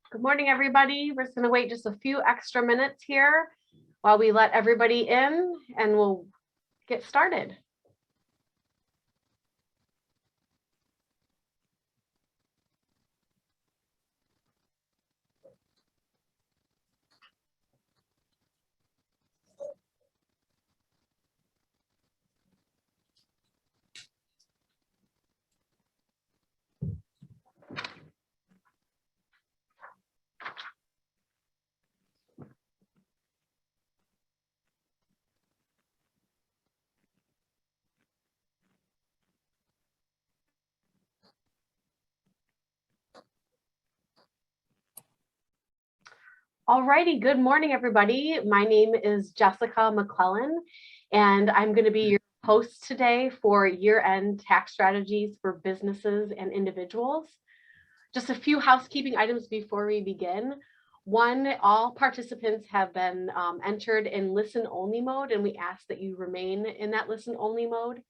Good morning, everybody. We're just going to wait just a few extra minutes here while we let everybody in, and we'll get started. Alrighty, good morning, everybody. My name is Jessica McClellan, and I'm going to be your host today for year-end tax strategies for businesses and individuals. Just a few housekeeping items before we begin. One, all participants have been entered in listen-only mode, and we ask that you remain in that listen-only mode.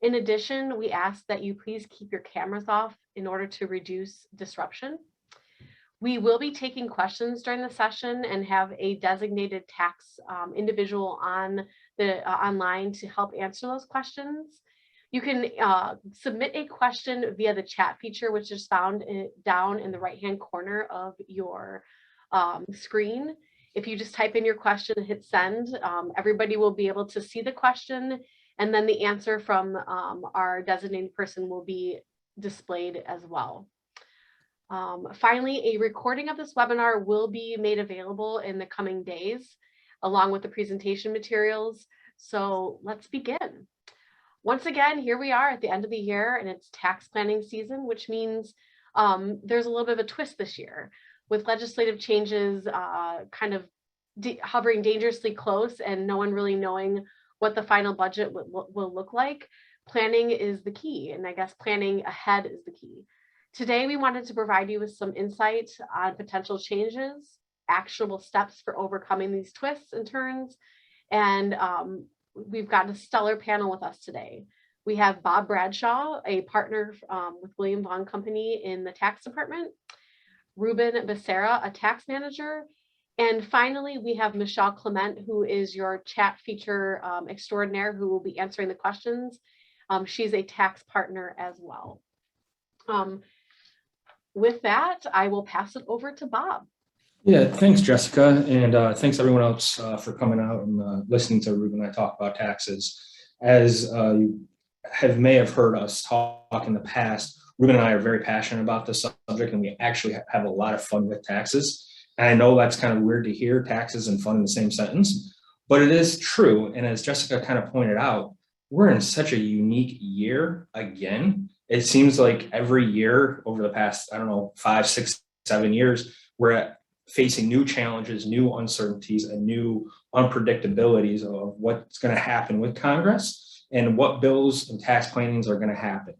In addition, we ask that you please keep your cameras off in order to reduce disruption. We will be taking questions during the session and have a designated tax individual on the online to help answer those questions. You can submit a question via the chat feature, which is found down in the right-hand corner of your screen. If you just type in your question and hit send, everybody will be able to see the question, and then the answer from our designated person will be displayed as well. Finally, a recording of this webinar will be made available in the coming days, along with the presentation materials. So let's begin. Once again, here we are at the end of the year, and it's tax planning season, which means there's a little bit of a twist this year with legislative changes kind of hovering dangerously close and no one really knowing what the final budget will look like. Planning is the key, and I guess planning ahead is the key. Today, we wanted to provide you with some insight on potential changes, actionable steps for overcoming these twists and turns, and we've got a stellar panel with us today. We have Bob Bradshaw, a partner with William Vaughan Company in the tax department, Ruben Becerra, a tax manager, and finally, we have Michelle Clement, who is your chat feature extraordinaire, who will be answering the questions. She's a tax partner as well. With that, I will pass it over to Bob. Yeah, thanks, Jessica, and thanks everyone else for coming out and listening to Ruben and I talk about taxes. As you may have heard us talk in the past, Ruben and I are very passionate about this subject, and we actually have a lot of fun with taxes. And I know that's kind of weird to hear, taxes and fun in the same sentence, but it is true. And as Jessica kind of pointed out, we're in such a unique year again. It seems like every year over the past, 5, 6, 7 years, we're facing new challenges, new uncertainties, and new unpredictabilities of what's going to happen with Congress and what bills and tax plannings are going to happen.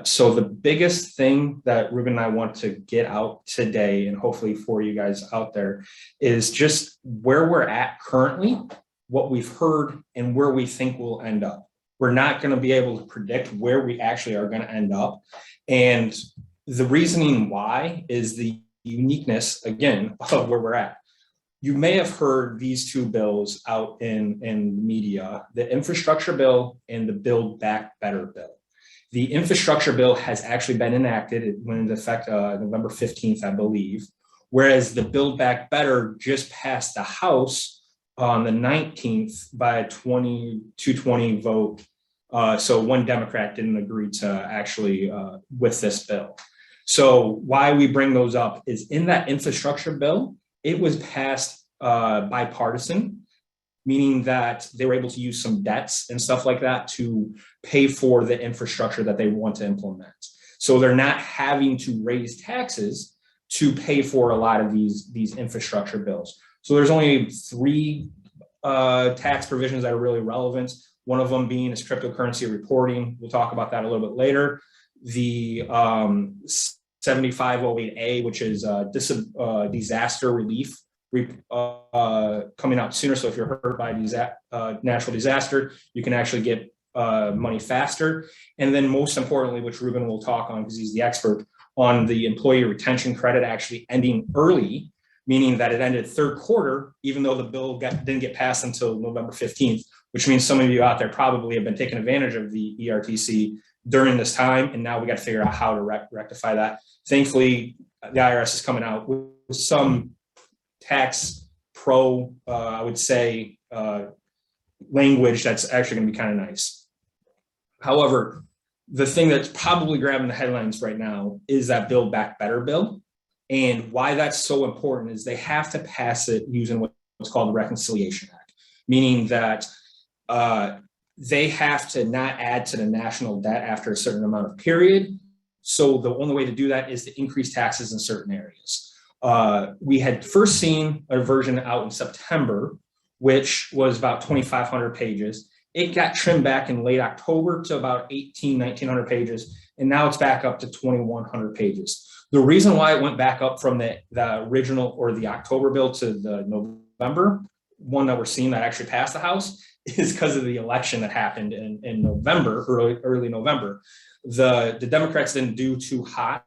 So the biggest thing that Ruben and I want to get out today, and hopefully for you guys out there, is just where we're at currently, what we've heard, and where we think we'll end up. We're not going to be able to predict where we actually are going to end up. And the reasoning why is the uniqueness, again, of where we're at. You may have heard these two bills out in the media, the infrastructure bill and the Build Back Better bill. The infrastructure bill has actually been enacted. It went into effect November 15th, I believe, whereas the Build Back Better just passed the House on the 19th by a 220 vote. So one Democrat didn't agree to actually with this bill. So why we bring those up is in that infrastructure bill, it was passed bipartisan, meaning that they were able to use some debts and stuff like that to pay for the infrastructure that they want to implement. So they're not having to raise taxes to pay for a lot of these infrastructure bills. So there's only 3 tax provisions that are really relevant. One of them being is cryptocurrency reporting. We'll talk about that a little bit later. The 7508A, which is disaster relief coming out sooner. So if you're hurt by natural disaster, you can actually get money faster. And then most importantly, which Ruben will talk on because he's the expert, on the employee retention credit actually ending early, meaning that it ended third quarter, even though the bill didn't get passed until November 15th, which means some of you out there probably have been taking advantage of the ERTC during this time. And now we got to figure out how to rectify that. Thankfully, the IRS is coming out with some tax pro, I would say, language that's actually going to be kind of nice. However, the thing that's probably grabbing the headlines right now is that Build Back Better bill. And why that's so important is they have to pass it using what's called the Reconciliation Act, meaning that they have to not add to the national debt after a certain amount of period. So the only way to do that is to increase taxes in certain areas. We had first seen a version out in September, which was about 2,500 pages. It got trimmed back in late October to about 1,900 pages, and now it's back up to 2,100 pages. The reason why it went back up from the original or the October bill to the November one that we're seeing that actually passed the House is because of the election that happened in November, early November. The Democrats didn't do too hot,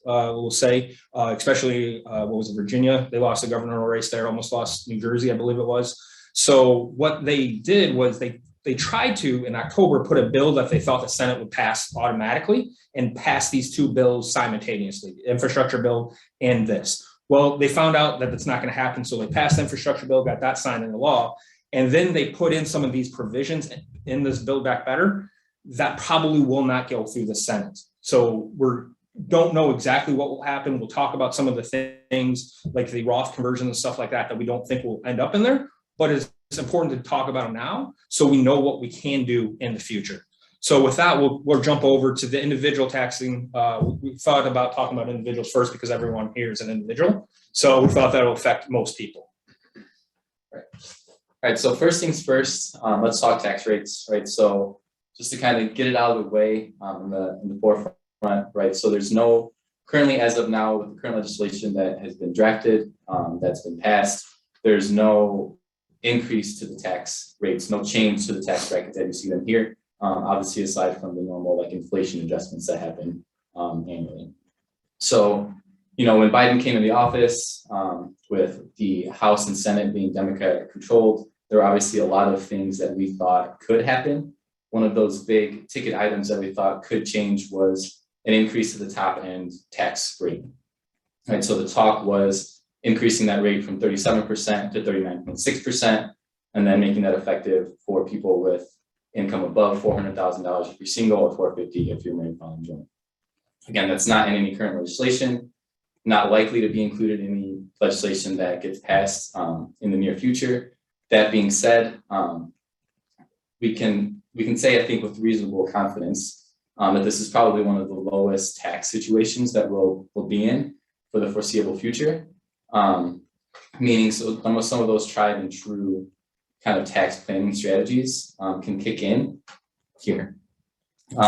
we'll say, especially what was it, Virginia? They lost the governor race there, almost lost New Jersey, I believe it was. So what they did was they tried to, in October, put a bill that they thought the Senate would pass automatically and pass these two bills simultaneously, the infrastructure bill and this. Well, they found out that it's not going to happen, so they passed the infrastructure bill, got that signed into law, and then they put in some of these provisions in this Build Back Better that probably will not go through the Senate. So don't know exactly what will happen. We'll talk about some of the things like the Roth conversion and stuff like that we don't think will end up in there, but it's important to talk about them now so we know what we can do in the future. So with that, we'll jump over to the individual taxing. We thought about talking about individuals first because everyone here is an individual. So we thought that will affect most people. Right. All right, so first things first, let's talk tax rates, right? So just to kind of get it out of the way in the forefront, right? So there's no, currently as of now, with the current legislation that has been drafted, that's been passed, there's no increase to the tax rates, no change to the tax brackets that you see them here. Obviously, aside from the normal like inflation adjustments that happen annually. So, you know, when Biden came into office, with the House and Senate being Democratic controlled, there were obviously a lot of things that we thought could happen. One of those big ticket items that we thought could change was an increase to the top end tax rate. Right, so the talk was increasing that rate from 37% to 39.6%, and then making that effective for people with income above $400,000 if you're single, or $450,000 if you're married filing joint. Again, that's not in any current legislation, not likely to be included in the legislation that gets passed in the near future. That being said, we can say, I think, with reasonable confidence that this is probably one of the lowest tax situations that we'll be in for the foreseeable future. Meaning, so some of those tried and true kind of tax planning strategies can kick in here.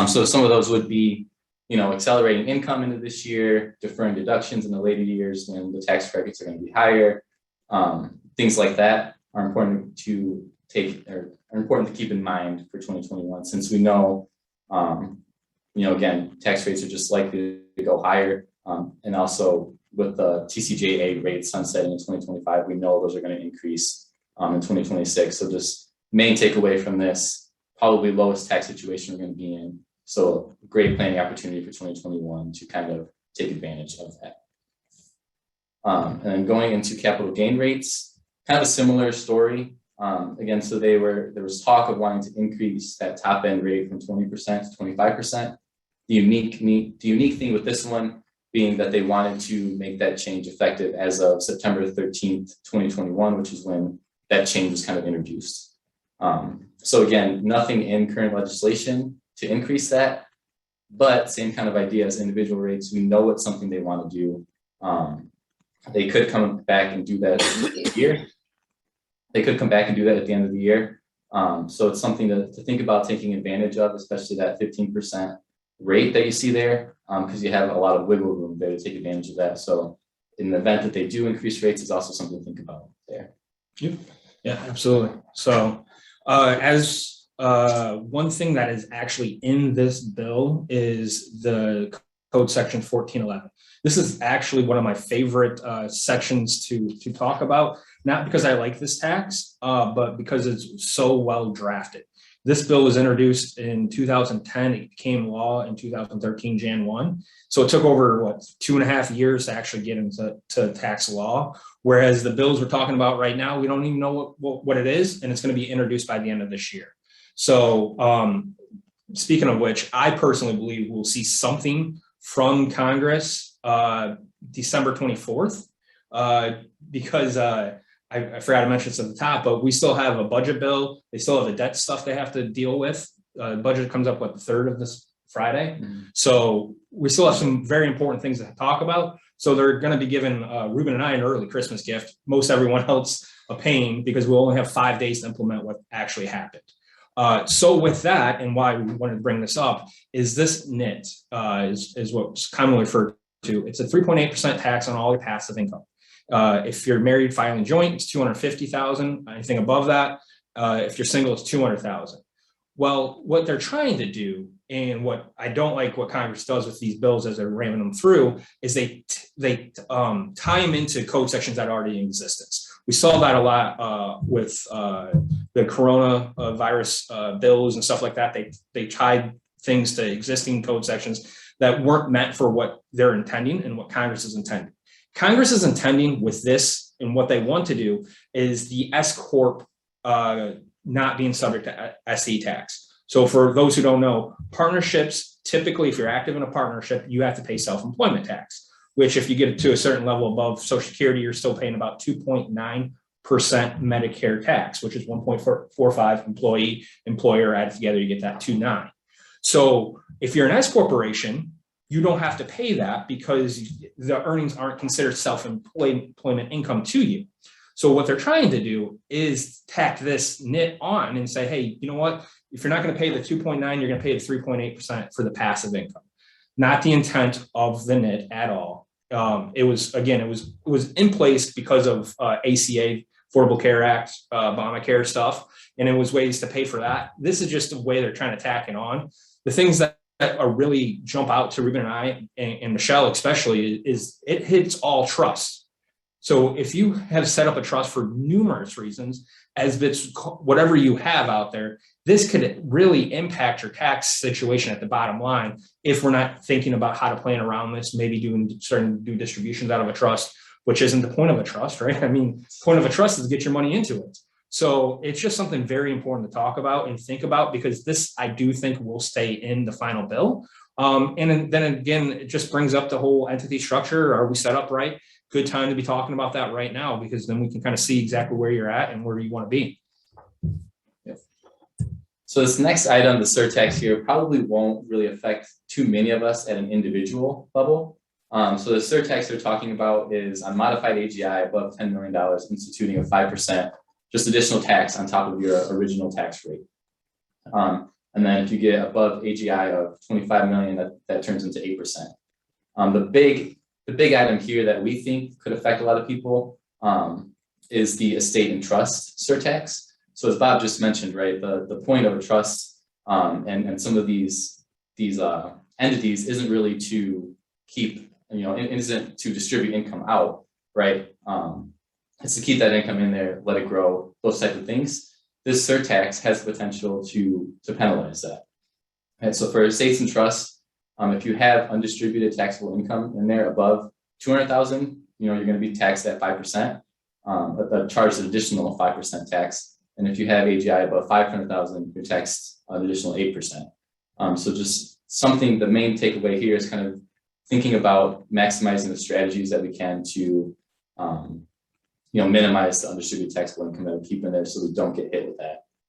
So some of those would be, you know, accelerating income into this year, deferring deductions in the later years when the tax brackets are going to be higher. Things like that are important to take, or are important to keep in mind for 2021, since we know, you know, again, tax rates are just likely to go higher, and also with the TCJA rate sunsetting in 2025, we know those are going to increase in 2026. So just main takeaway from this, probably lowest tax situation we're going to be in. So great planning opportunity for 2021 to kind of take advantage of that. And then going into capital gain rates, kind of a similar story. Again, so there was talk of wanting to increase that top end rate from 20% to 25%. The unique thing with this one being that they wanted to make that change effective as of September 13th, 2021, which is when that change was kind of introduced. So again, nothing in current legislation to increase that, but same kind of idea as individual rates. We know it's something they want to do. They could come back and do that this year. They could come back and do that at the end of the year. So it's something to think about taking advantage of, especially that 15% rate that you see there, because you have a lot of wiggle room there to take advantage of that. So in the event that they do increase rates, it's also something to think about there. Yep. Yeah, absolutely. So as one thing that is actually in this bill is the Code Section 1411. This is actually one of my favorite sections to talk about, not because I like this tax, but because it's so well drafted. This bill was introduced in 2010. It became law in 2013, Jan 1. So it took over, 2.5 years to actually get into tax law. Whereas the bills we're talking about right now, we don't even know what it is, and it's going to be introduced by the end of this year. So speaking of which, I personally believe we'll see something from Congress December 24th, because I forgot to mention this at the top, but we still have a budget bill. They still have the debt stuff they have to deal with. Budget comes up, the 3rd of this Friday. So we still have some very important things to talk about. So they're going to be giving Ruben and I an early Christmas gift, most everyone else a pain, because we only have 5 days to implement what actually happened. So with that, and why we wanted to bring this up, is this NIT is what's commonly referred to. It's a 3.8% tax on all your passive income. If you're married, filing joint, it's $250,000. Anything above that, if you're single, it's $200,000. Well, what they're trying to do, and what I don't like what Congress does with these bills as they're ramming them through, is they tie them into code sections that are already in existence. We saw that a lot with the coronavirus bills and stuff like that. They tied things to existing code sections that weren't meant for what they're intending and what Congress is intending. Congress is intending with this, and what they want to do is the S corp not being subject to SE tax. So for those who don't know, partnerships, typically, if you're active in a partnership, you have to pay self-employment tax, which if you get to a certain level above Social Security, you're still paying about 2.9% Medicare tax, which is 1.45 employee, employer added together, you get that 2.9. So if you're an S corporation, you don't have to pay that because the earnings aren't considered self-employment income to you. So what they're trying to do is tack this NIT on and say, hey, you know what? If you're not going to pay the 2.9, you're going to pay the 3.8% for the passive income. Not the intent of the NIT at all. It was in place because of ACA, Affordable Care Act, Obamacare stuff, and it was ways to pay for that. This is just a way they're trying to tack it on. The things that are really jump out to Ruben and I, and Michelle especially, is it hits all trusts. So if you have set up a trust for numerous reasons, as it's whatever you have out there, this could really impact your tax situation at the bottom line if we're not thinking about how to plan around this, maybe starting to do distributions out of a trust, which isn't the point of a trust, right? I mean, the point of a trust is to get your money into it. So it's just something very important to talk about and think about, because this, I do think, will stay in the final bill. And then again, it just brings up the whole entity structure. Are we set up right? Good time to be talking about that right now, because then we can kind of see exactly where you're at and where you want to be. Yep. So this next item, the surtax here, probably won't really affect too many of us at an individual level. So the surtax they're talking about is on modified AGI above $10 million, instituting a 5% just additional tax on top of your original tax rate. And then if you get above AGI of 25 million, that turns into 8%. The big item here that we think could affect a lot of people is the estate and trust surtax. So as Bob just mentioned, right, the point of a trust and some of these entities isn't really to keep, isn't to distribute income out, right? It's to keep that income in there, let it grow, those type of things. This surtax has the potential to penalize that. And so for estates and trusts, if you have undistributed taxable income in there above 200,000, you're going to be taxed at 5%, but charged an additional 5% tax. And if you have AGI above 500,000, you're taxed an additional 8%. So just something, the main takeaway here is kind of thinking about maximizing the strategies that we can to, minimize the undistributed taxable income that we keep in there, so we don't get hit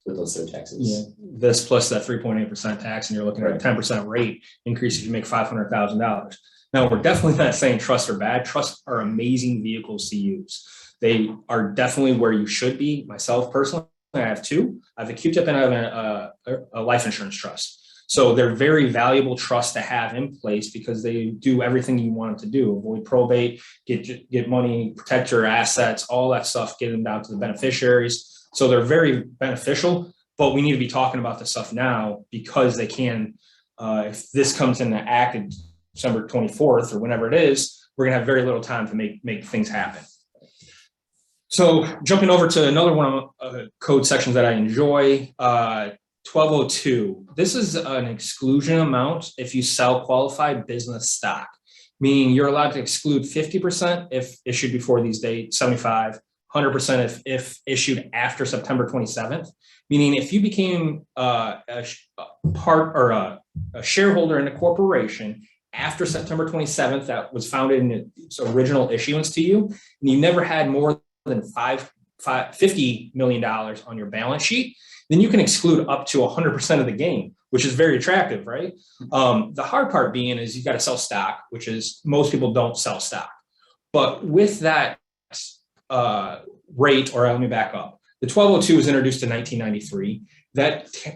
with those surtaxes. Yeah, this plus that 3.8% tax, and you're looking at a 10% rate increase if you make $500,000. Now, we're definitely not saying trusts are bad. Trusts are amazing vehicles to use. They are definitely where you should be. Myself personally, I have two. I have a Q-tip and I have a life insurance trust. So they're very valuable trusts to have in place because they do everything you want them to do: avoid probate, get money, protect your assets, all that stuff, get them down to the beneficiaries. So they're very beneficial, but we need to be talking about this stuff now because they can, if this comes into act, December 24th or whenever it is, we're going to have very little time to make things happen. So jumping over to another one of code sections that I enjoy, 1202. This is an exclusion amount if you sell qualified business stock, meaning you're allowed to exclude 50% if issued before these dates, 75, 100% if issued after September 27th, meaning if you became a shareholder in a corporation after September 27th that was founded in its original issuance to you, and you never had more than $50 million on your balance sheet, then you can exclude up to 100% of the gain, which is very attractive, right? The hard part being is you got to sell stock, which is most people don't sell stock. But with that rate, or let me back up, the 1202 was introduced in 1993.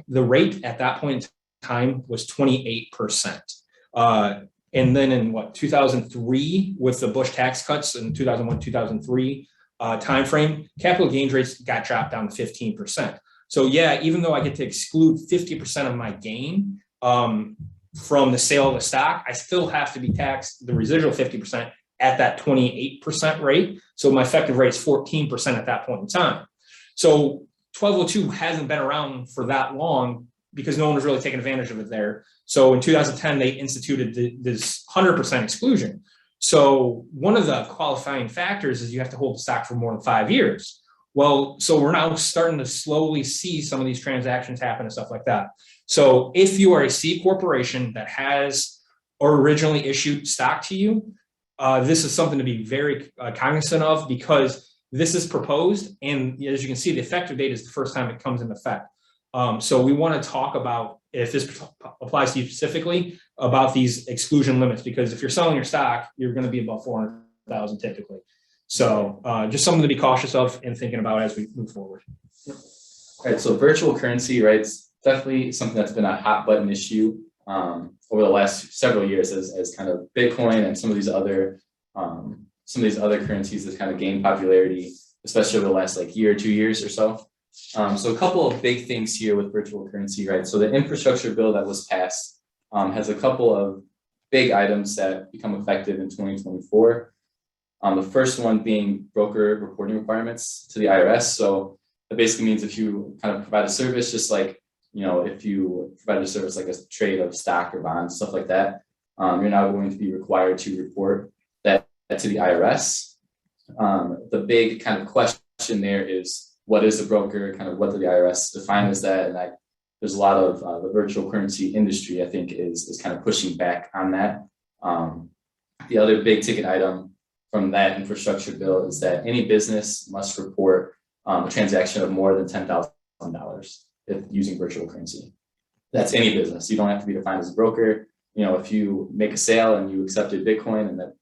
The rate at that point in time was 28%. And then in 2003, with the Bush tax cuts in 2001, 2003 timeframe, capital gains rates got dropped down to 15%. So yeah, even though I get to exclude 50% of my gain from the sale of the stock, I still have to be taxed the residual 50% at that 28% rate. So my effective rate is 14% at that point in time. So 1202 hasn't been around for that long because no one was really taking advantage of it there. So in 2010, they instituted this 100% exclusion. So one of the qualifying factors is you have to hold the stock for more than 5 years. Well, so we're now starting to slowly see some of these transactions happen and stuff like that. So if you are a C corporation that has originally issued stock to you, this is something to be very cognizant of, because this is proposed. And as you can see, the effective date is the first time it comes into effect. So we want to talk about, if this applies to you specifically, about these exclusion limits, because if you're selling your stock, you're going to be above 400,000 typically. So just something to be cautious of and thinking about as we move forward. All right, so virtual currency, right? It's definitely something that's been a hot button issue over the last several years as kind of Bitcoin and some of these other currencies that kind of gained popularity, especially over the last year or 2 years or so. So a couple of big things here with virtual currency, right? So the infrastructure bill that was passed has a couple of big items that become effective in 2024. The first one being broker reporting requirements to the IRS. So that basically means if you kind of provide a service, just like, if you provide a service like a trade of stock or bonds, stuff like that, you're now going to be required to report that to the IRS. The big kind of question there is, what is a broker? Kind of what do the IRS define as that? And there's a lot of the virtual currency industry, I think, is kind of pushing back on that. The other big ticket item from that infrastructure bill is that any business must report a transaction of more than $10,000 if using virtual currency. That's any business. You don't have to be defined as a broker. If you make a sale and you accepted Bitcoin and that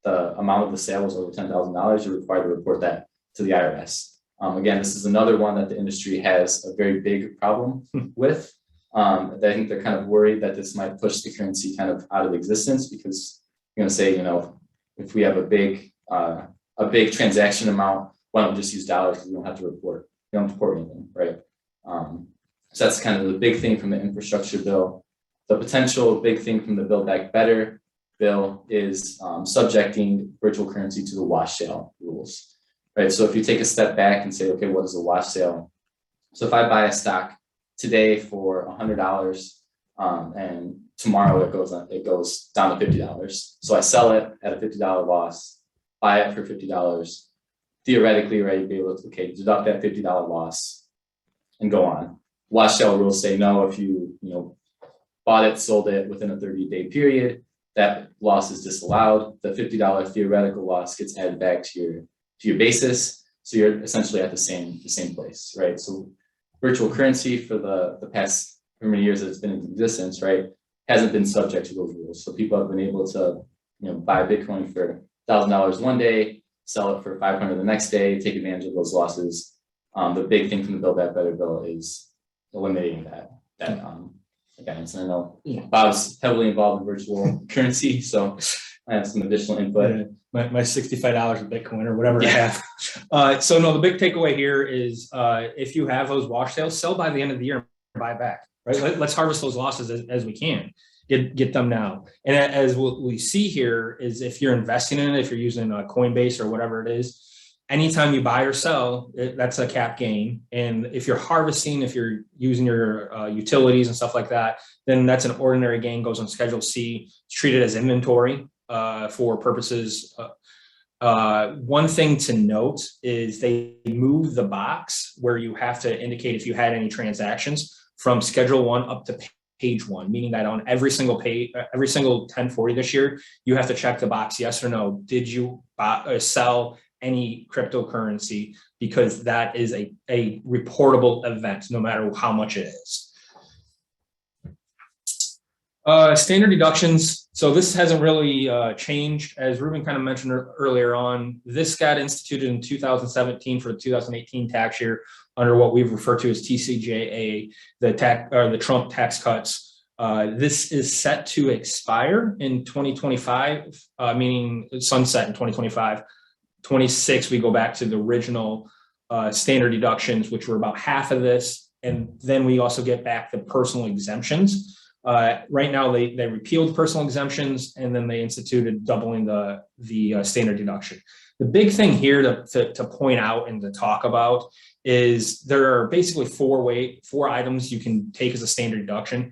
the amount of the sale was over $10,000, you're required to report that to the IRS. Again, this is another one that the industry has a very big problem with. I think they're kind of worried that this might push the currency kind of out of existence, because you're going to say, if we have a big transaction amount, why don't we just use dollars, because we don't have to report. You don't have to report anything, right? So that's kind of the big thing from the infrastructure bill. The potential big thing from the Build Back Better bill is subjecting virtual currency to the wash sale rules. Right, so if you take a step back and say, okay, what is a wash sale? So if I buy a stock today for $100 and tomorrow it goes down to $50. So I sell it at a $50 loss, buy it for $50. Theoretically, right, you'd be able to deduct that $50 loss and go on. Wash sale rules say no. If you bought it, sold it within a 30-day period, that loss is disallowed. The $50 theoretical loss gets added back to your basis, so you're essentially at the same place, right? So virtual currency for the past how many years that it's been in existence, right, hasn't been subject to those rules. So people have been able to, buy Bitcoin for $1,000 one day, sell it for $500 the next day, take advantage of those losses. The big thing from the Build Back Better bill is eliminating that guidance. And I know Bob's heavily involved in virtual currency, so I have some additional input. My $65 of Bitcoin or whatever I have. So no, the big takeaway here is if you have those wash sales, sell by the end of the year and buy back, right? Let's harvest those losses as we can. get them now. And as what we see here is if you're investing in it, if you're using a Coinbase or whatever it is, anytime you buy or sell, that's a cap gain. And if you're harvesting, if you're using your utilities and stuff like that, then that's an ordinary gain, goes on Schedule C, it's treated as inventory for purposes. One thing to note is they moved the box where you have to indicate if you had any transactions from Schedule 1 up to page 1, meaning that on every single page, every single 1040 this year, you have to check the box, yes or no. Did you buy or sell any cryptocurrency? Because that is a reportable event, no matter how much it is. Standard deductions. So this hasn't really changed. As Ruben kind of mentioned earlier on, this got instituted in 2017 for the 2018 tax year under what we've referred to as TCJA, the Trump tax cuts. This is set to expire in 2025, meaning sunset in 2025. 26, we go back to the original standard deductions, which were about half of this. And then we also get back the personal exemptions. Right now, they repealed personal exemptions, and then they instituted doubling the standard deduction. The big thing here to point out and to talk about is there are basically four items you can take as a standard deduction.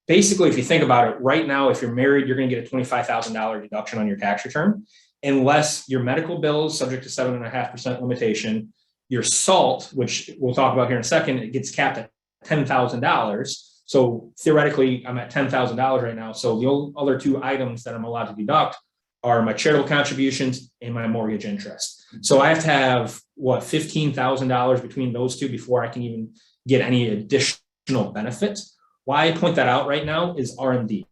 Basically, if you think about it, right now, if you're married, you're going to get a $25,000 deduction on your tax return, unless your medical bills subject to 7.5% limitation, your SALT, which we'll talk about here in a second, it gets capped at $10,000. So theoretically, I'm at $10,000 right now. So the other two items that I'm allowed to deduct are my charitable contributions and my mortgage interest. So I have to have, what, $15,000 between those two before I can even get any additional benefits. Why I point that out right now is RMDs.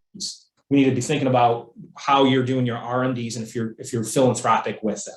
We need to be thinking about how you're doing your RMDs and if you're philanthropic with them.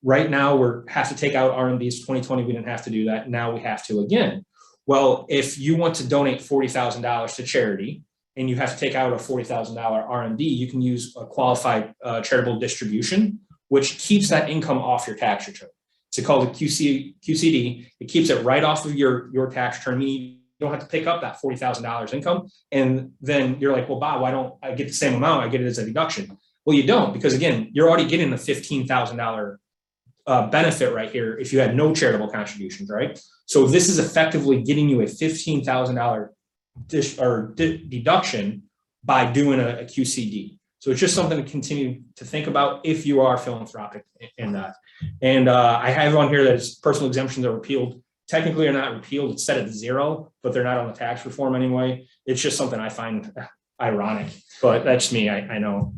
Right now, we have to take out RMDs. 2020, we didn't have to do that. Now we have to again. Well, if you want to donate $40,000 to charity and you have to take out a $40,000 RMD, you can use a qualified charitable distribution, which keeps that income off your tax return. It's called a QCD. It keeps it right off of your tax return, meaning you don't have to pick up that $40,000 income. And then you're like, well, Bob, why don't I get the same amount? I get it as a deduction. Well, you don't, because again, you're already getting a $15,000 benefit right here if you had no charitable contributions, right? So this is effectively getting you a $15,000 deduction by doing a QCD. So it's just something to continue to think about if you are philanthropic in that. And I have on here that personal exemptions are repealed. Technically, they're not repealed. It's set at 0, but they're not on the tax reform anyway. It's just something I find ironic, but that's me. I know.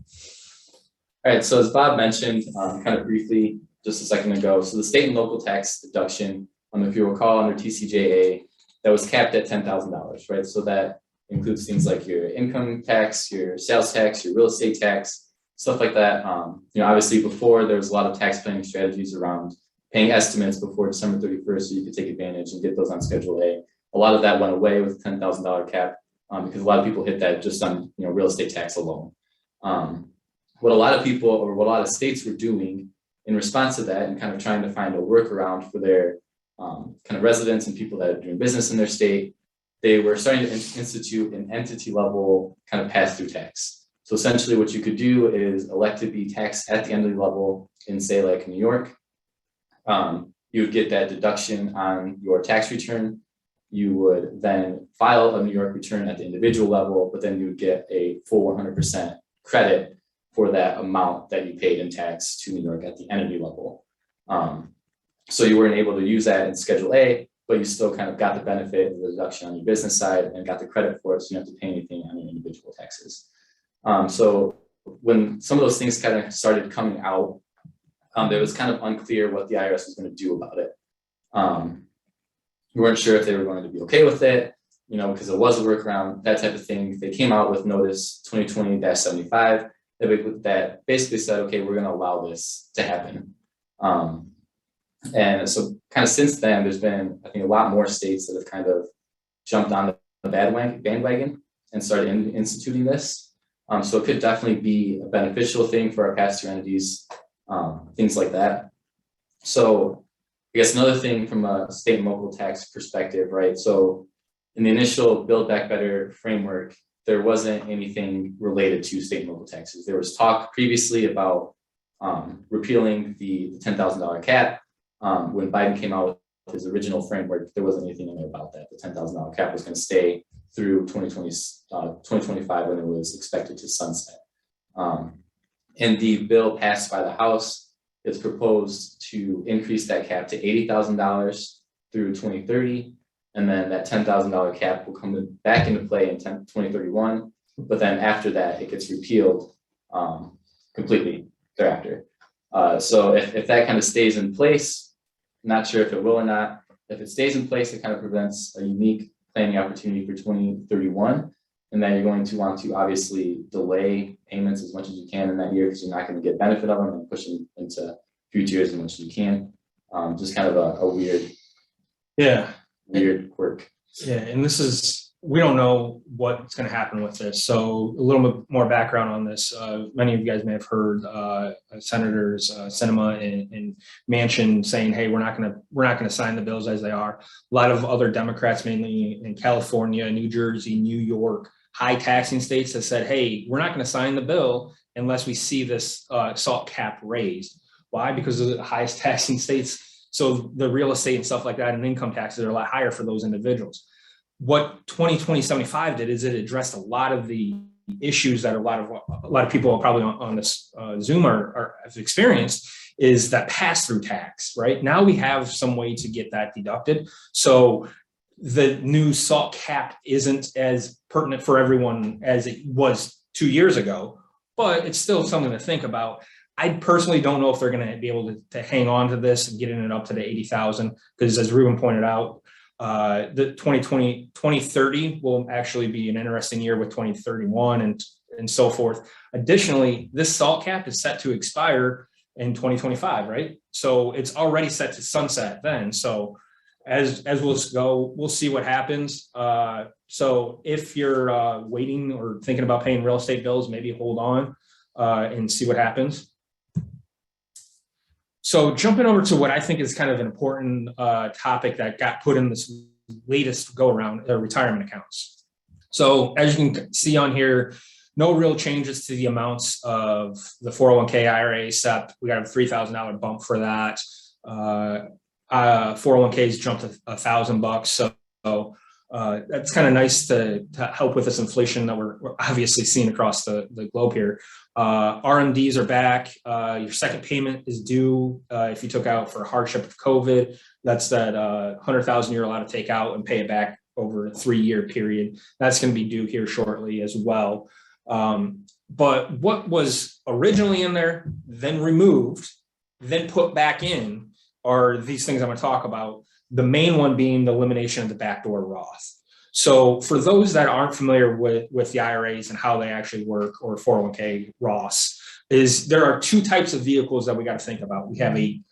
All right. So as Bob mentioned, kind of briefly, just a second ago, so the state and local tax deduction, if you recall, under TCJA, that was capped at $10,000, right? So that includes things like your income tax, your sales tax, your real estate tax, stuff like that. Obviously before there was a lot of tax planning strategies around paying estimates before December 31st, so you could take advantage and get those on Schedule A. A lot of that went away with $10,000 cap because a lot of people hit that just on real estate tax alone. What a lot of people or what a lot of states were doing in response to that and kind of trying to find a workaround for their kind of residents and people that are doing business in their state, they were starting to institute an entity level kind of pass-through tax. So essentially what you could do is elect to be taxed at the entity level in, say, like New York. You would get that deduction on your tax return. You would then file a New York return at the individual level, but then you would get a full 100% credit for that amount that you paid in tax to New York at the entity level. So you weren't able to use that in Schedule A, but you still kind of got the benefit of the deduction on your business side and got the credit for it, so you don't have to pay anything on your individual taxes. So when some of those things kind of started coming out, it was kind of unclear what the IRS was going to do about it. We weren't sure if they were going to be okay with it, because it was a workaround, that type of thing. They came out with notice 2020-75 that basically said, okay, we're going to allow this to happen. And so kind of since then, there's been, I think, a lot more states that have kind of jumped on the bandwagon and started instituting this. So it could definitely be a beneficial thing for our pass-through entities, things like that. So I guess another thing from a state and local tax perspective, right? So in the initial Build Back Better framework, there wasn't anything related to state and local taxes. There was talk previously about repealing the $10,000 cap. When Biden came out with his original framework, there wasn't anything in there about that. The $10,000 cap was going to stay through 2025 when it was expected to sunset. And the bill passed by the House, it's proposed to increase that cap to $80,000 through 2030. And then that $10,000 cap will come back into play in 2031. But then after that, it gets repealed completely thereafter. So if that kind of stays in place, not sure if it will or not. If it stays in place, it kind of prevents a unique planning opportunity for 2031. And then you're going to want to obviously delay payments as much as you can in that year because you're not going to get benefit of them and push them into future years as much as you can. Just kind of a weird quirk. Yeah, and we don't know what's going to happen with this. So a little bit more background on this. Many of you guys may have heard Senators Sinema and Manchin saying, "Hey, we're not going to sign the bills as they are." A lot of other Democrats, mainly in California, New Jersey, New York, high taxing states, have said, "Hey, we're not going to sign the bill unless we see this SALT cap raised." Why? Because of the highest taxing states. So the real estate and stuff like that and income taxes are a lot higher for those individuals. What 2020-75 did is it addressed a lot of the issues that a lot of people probably on this Zoom have experienced, is that pass-through tax, right? Now we have some way to get that deducted. So the new SALT cap isn't as pertinent for everyone as it was 2 years ago, but it's still something to think about. I personally don't know if they're going to be able to hang on to this and getting it up to the 80,000, because as Ruben pointed out, the 2030 will actually be an interesting year with 2031 and so forth. Additionally, this SALT cap is set to expire in 2025, right? So it's already set to sunset then. So as we'll go, we'll see what happens. So if you're waiting or thinking about paying real estate bills, maybe hold on and see what happens. So jumping over to what I think is kind of an important topic that got put in this latest go around, retirement accounts. So as you can see on here, no real changes to the amounts of the 401k IRA, except we got a $3,000 bump for that. 401ks jumped $1,000. So that's kind of nice to help with this inflation that we're obviously seeing across the globe here. RMDs are back. Your second payment is due if you took out for hardship of COVID. That's that $100,000 you're allowed to take out and pay it back over a 3-year period. That's going to be due here shortly as well. But what was originally in there, then removed, then put back in, are these things I'm going to talk about. The main one being the elimination of the backdoor Roth. So for those that aren't familiar with the IRAs and how they actually work, or 401k Roths, is there are two types of vehicles that we got to think about. We have a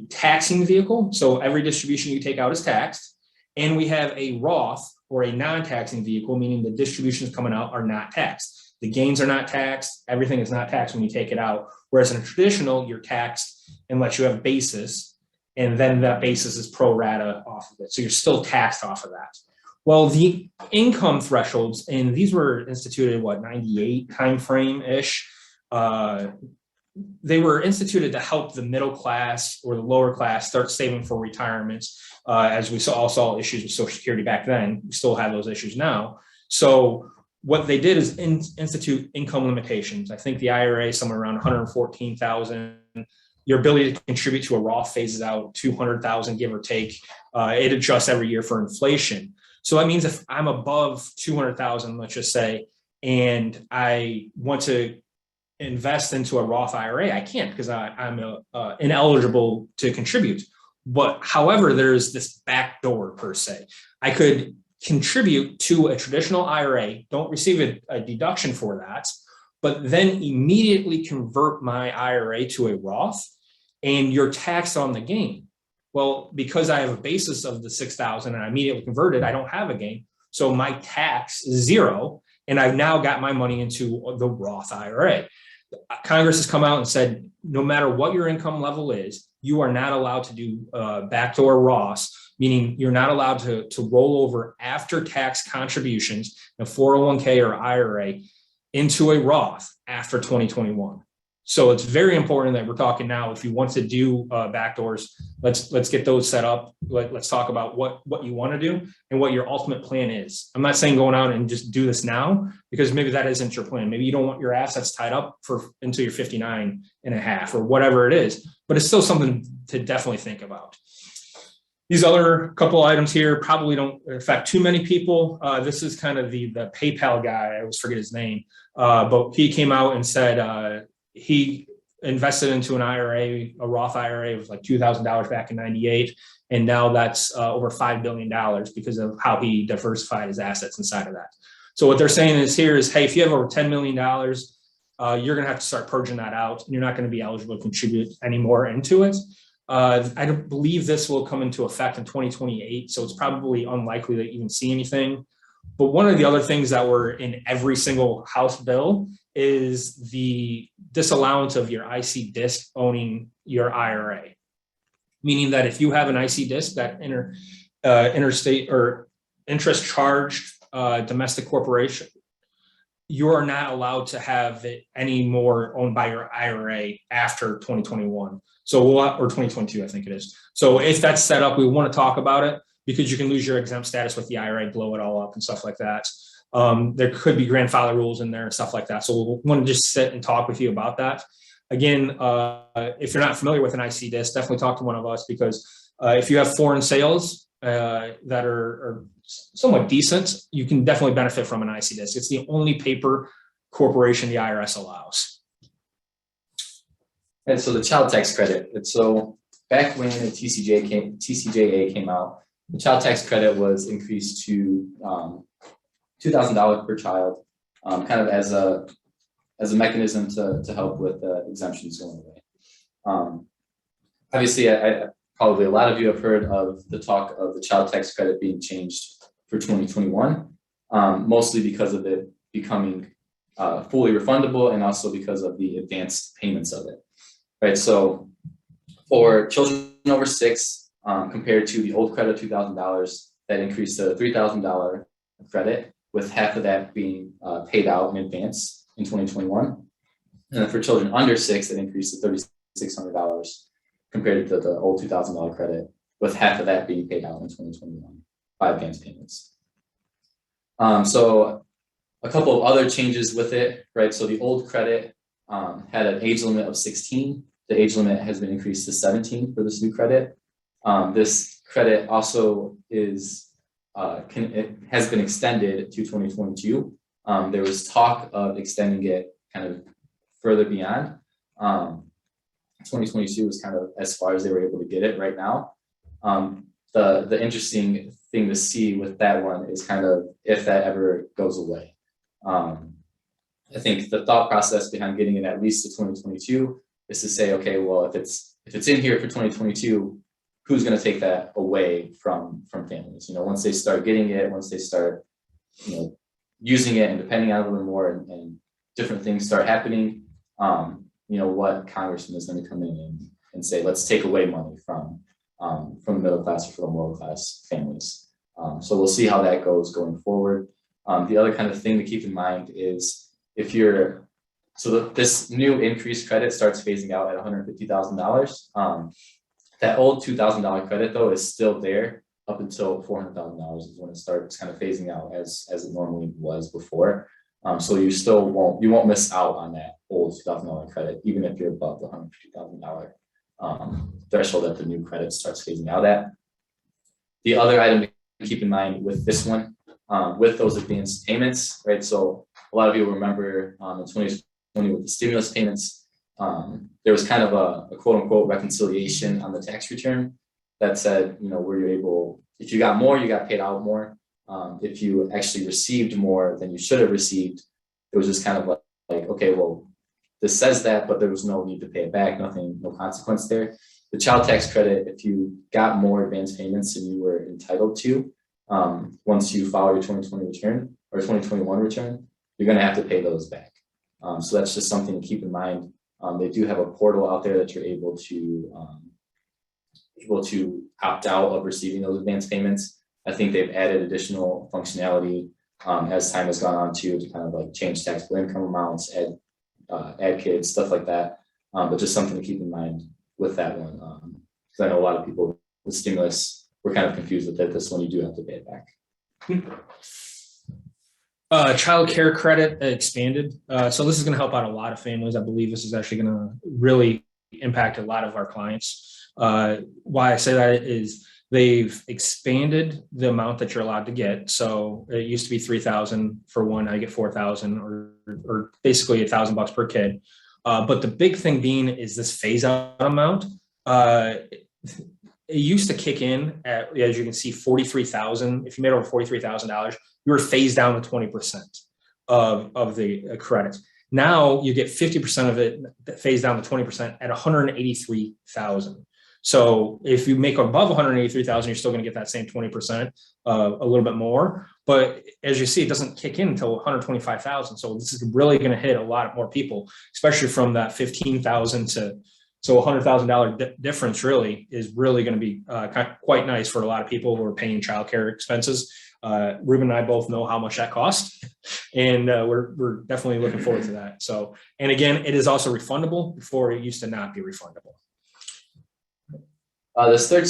taxing vehicle, so every distribution you take out is taxed, and we have a Roth, or a non-taxing vehicle, meaning the distributions coming out are not taxed. The gains are not taxed. Everything is not taxed when you take it out. Whereas in a traditional, you're taxed unless you have basis, and then that basis is pro rata off of it. So you're still taxed off of that. Well, the income thresholds, and these were instituted, 98 timeframe-ish. They were instituted to help the middle class or the lower class start saving for retirement. As we all saw issues with Social Security back then, we still have those issues now. So what they did is institute income limitations. I think the IRA is somewhere around 114,000. Your ability to contribute to a Roth phases out 200,000, give or take. It adjusts every year for inflation. So that means if I'm above 200,000, let's just say, and I want to invest into a Roth IRA, I can't, because I'm ineligible to contribute. But however, there's this back door per se. I could contribute to a traditional IRA, don't receive a deduction for that, but then immediately convert my IRA to a Roth, and you're taxed on the gain. Well, because I have a basis of the 6,000 and I immediately converted, I don't have a gain. So my tax is zero, and I've now got my money into the Roth IRA. Congress has come out and said, no matter what your income level is, you are not allowed to do backdoor Ross, meaning you're not allowed to roll over after tax contributions in a 401k or IRA into a Roth after 2021. So it's very important that we're talking now. If you want to do backdoors, let's get those set up. Let's talk about what you want to do and what your ultimate plan is. I'm not saying going out and just do this now, because maybe that isn't your plan. Maybe you don't want your assets tied up until you're 59 and a half or whatever it is, but it's still something to definitely think about. These other couple items here probably don't affect too many people. This is kind of the PayPal guy. I always forget his name, but he came out and said he invested into an IRA, a Roth IRA. It was like $2,000 back in '98. And now that's over $5 billion because of how he diversified his assets inside of that. So what they're saying is hey, if you have over $10 million, you're going to have to start purging that out. And you're not going to be eligible to contribute any more into it. I don't believe this will come into effect in 2028. So it's probably unlikely to even see anything. But one of the other things that were in every single House bill is the disallowance of your IC disc owning your IRA. Meaning that if you have an IC disc, that interstate or interest charged domestic corporation, you are not allowed to have it anymore owned by your IRA after 2021. So or 2022, I think it is. So if that's set up, we want to talk about it, because you can lose your exempt status with the IRA, blow it all up and stuff like that. There could be grandfather rules in there and stuff like that. So we'll want to just sit and talk with you about that. Again, if you're not familiar with an IC disc, definitely talk to one of us, because if you have foreign sales that are somewhat decent, you can definitely benefit from an IC disc. It's the only paper corporation the IRS allows. And so the child tax credit. And so back when the TCJA came out, the child tax credit was increased to $2,000 per child, kind of as a mechanism to help with exemptions going away. Obviously, probably a lot of you have heard of the talk of the child tax credit being changed for 2021, mostly because of it becoming fully refundable, and also because of the advanced payments of it. Right. So for children over 6, compared to the old credit of $2,000, that increased to a $3,000 credit, with half of that being paid out in advance in 2021. And then for children under 6, it increased to $3,600 compared to the old $2,000 credit, with half of that being paid out in 2021 by advance payments. So a couple of other changes with it, right? So the old credit had an age limit of 16. The age limit has been increased to 17 for this new credit. This credit also is it has been extended to 2022. There was talk of extending it kind of further beyond. 2022 was kind of as far as they were able to get it right now. The interesting thing to see with that one is kind of if that ever goes away. I think the thought process behind getting it at least to 2022 is to say, okay, well, if it's in here for 2022, who's going to take that away from families? You know, once they start getting it, once they start, using it and depending on it a little more, and different things start happening, what congressman is going to come in and say, let's take away money from the middle class or from lower class families. So we'll see how that goes going forward. The other kind of thing to keep in mind is this new increased credit starts phasing out at $150,000. That old $2,000 credit though is still there up until $400,000 is when it starts kind of phasing out as it normally was before. So you won't miss out on that old $2,000 credit, even if you're above the $150,000 threshold that the new credit starts phasing out at. The other item to keep in mind with this one, with those advanced payments, right? So a lot of you will remember in 2020 with the stimulus payments, there was kind of a quote unquote reconciliation on the tax return that said, where you're able, if you got more, you got paid out more. If you actually received more than you should have received, it was just kind of like, okay, well, this says that, but there was no need to pay it back, no consequence there. The child tax credit, if you got more advance payments than you were entitled to, once you file your 2020 return or 2021 return, you're going to have to pay those back. So that's just something to keep in mind. They do have a portal out there that you're able to able to opt out of receiving those advance payments. I think they've added additional functionality as time has gone on to kind of like change taxable income amounts, add kids, stuff like that. But just something to keep in mind with that one, because I know a lot of people with stimulus were kind of confused with it. This one you do have to pay it back. Child care credit expanded. So this is going to help out a lot of families. I believe this is actually going to really impact a lot of our clients. Why I say that is they've expanded the amount that you're allowed to get. So it used to be 3,000 for one. I get 4,000 or basically $1,000 per kid. But the big thing being is this phase out amount. It used to kick in at, as you can see, 43,000. If you made over $43,000, you were phased down to 20% of the credit. Now you get 50% of it phased down to 20% at 183,000. So if you make above 183,000, you're still going to get that same 20%, a little bit more. But as you see, it doesn't kick in until 125,000. So this is really going to hit a lot more people, especially from that 15,000 to. So $100,000 difference really is really going to be quite nice for a lot of people who are paying childcare expenses. Ruben and I both know how much that costs, and we're definitely looking forward to that. So, and again, it is also refundable. Before it used to not be refundable. This third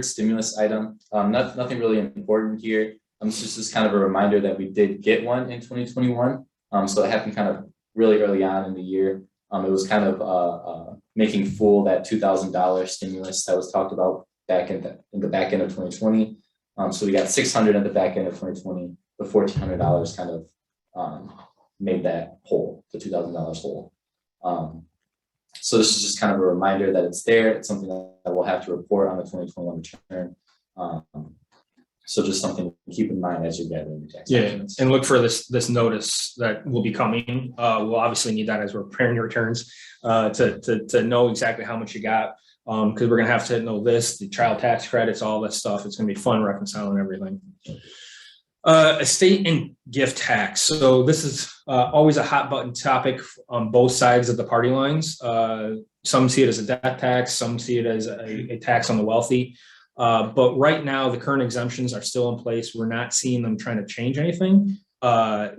stimulus item, nothing really important here. This is just kind of a reminder that we did get one in 2021. So it happened kind of really early on in the year. It was kind of making full that $2,000 stimulus that was talked about back in the back end of 2020. So we got $600 at the back end of 2020. The $1,400 kind of made that whole, the $2,000 whole. So this is just kind of a reminder that it's there. It's something that we'll have to report on the 2021 return. So just something to keep in mind as you're gathering your tax documents. And look for this notice that will be coming. We'll obviously need that as we're preparing your returns to know exactly how much you got, because we're going to have to know this, the child tax credits, all this stuff. It's going to be fun reconciling everything. Estate and gift tax. So this is always a hot button topic on both sides of the party lines. Some see it as a death tax, some see it as a tax on the wealthy. But right now, the current exemptions are still in place. We're not seeing them trying to change anything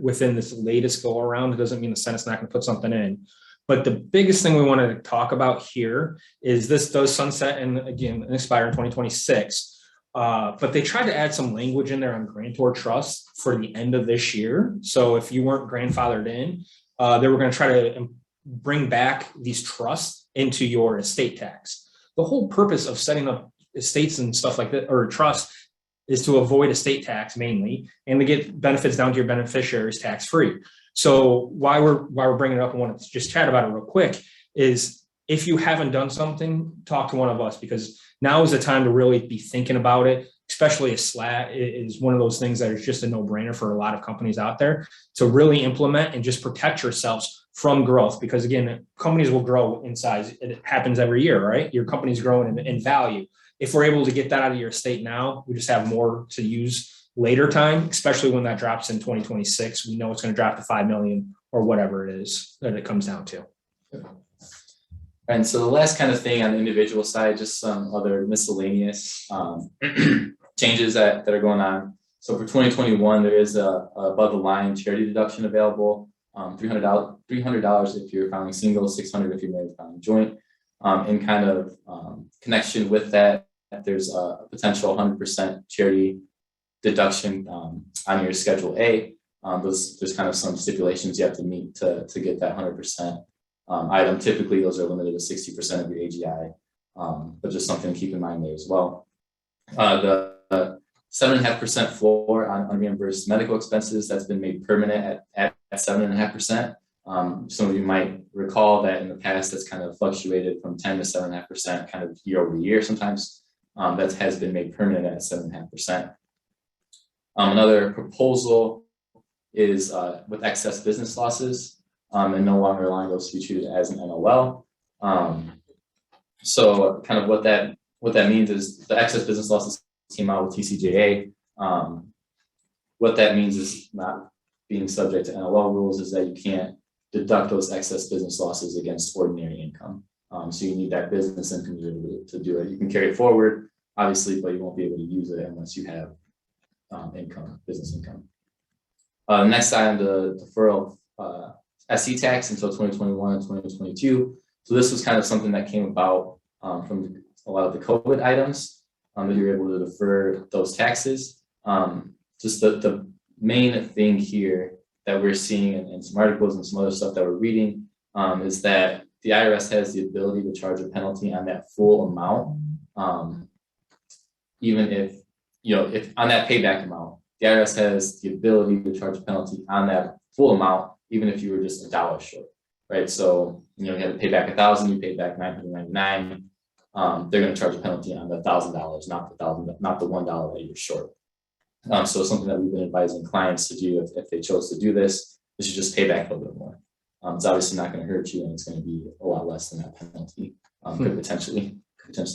within this latest go around. It doesn't mean the Senate's not going to put something in. But the biggest thing we wanted to talk about here is this does sunset and again expire in 2026. But they tried to add some language in there on grantor trust for the end of this year. So if you weren't grandfathered in, they were going to try to bring back these trusts into your estate tax. The whole purpose of setting up estates and stuff like that, or trust, is to avoid estate tax mainly, and to get benefits down to your beneficiaries tax free. So why we're bringing it up and want to just chat about it real quick is if you haven't done something, talk to one of us, because now is the time to really be thinking about it. Especially a SLAT is one of those things that is just a no-brainer for a lot of companies out there to really implement and just protect yourselves from growth. Because again, companies will grow in size. It happens every year, right? Your company's growing in value. If we're able to get that out of your estate now, we just have more to use later time, especially when that drops in 2026. We know it's going to drop to 5 million or whatever it is that it comes down to. And so the last kind of thing on the individual side, just some other miscellaneous changes that are going on. So for 2021, there is a above the line charity deduction available, $300 if you're filing single, $600 if you're married filing joint. In kind of connection with that, there's a potential 100% charity deduction on your Schedule A. There's kind of some stipulations you have to meet to get that 100% item. Typically, those are limited to 60% of your AGI, but just something to keep in mind there as well. The 7.5% floor on unreimbursed medical expenses, that's been made permanent at 7.5%. Some of you might recall that in the past that's kind of fluctuated from 10 to 7.5% kind of year over year sometimes. That has been made permanent at 7.5%. Another proposal is with excess business losses and no longer allowing those to be treated as an NOL. So kind of what that means is the excess business losses came out with TCJA. What that means is not being subject to NOL rules is that you can't deduct those excess business losses against ordinary income. So you need that business income to be able to do it. You can carry it forward, obviously, but you won't be able to use it unless you have income, business income. Next item, the deferral of SE tax until 2021 and 2022. So this was kind of something that came about from a lot of the COVID items that you're able to defer those taxes. Just the main thing here that we're seeing in some articles and some other stuff that we're reading is that the IRS has the ability to charge a penalty on that full amount, even if on that payback amount, the IRS has the ability to charge a penalty on that full amount, even if you were just $1 short, right? So you had to pay back $1,000, you paid back $999. They're going to charge a penalty on the $1,000, not the $1 that you're short. So something that we've been advising clients to do if they chose to do this, they should just pay back a little bit more. It's obviously not going to hurt you, and it's going to be a lot less than that penalty could potentially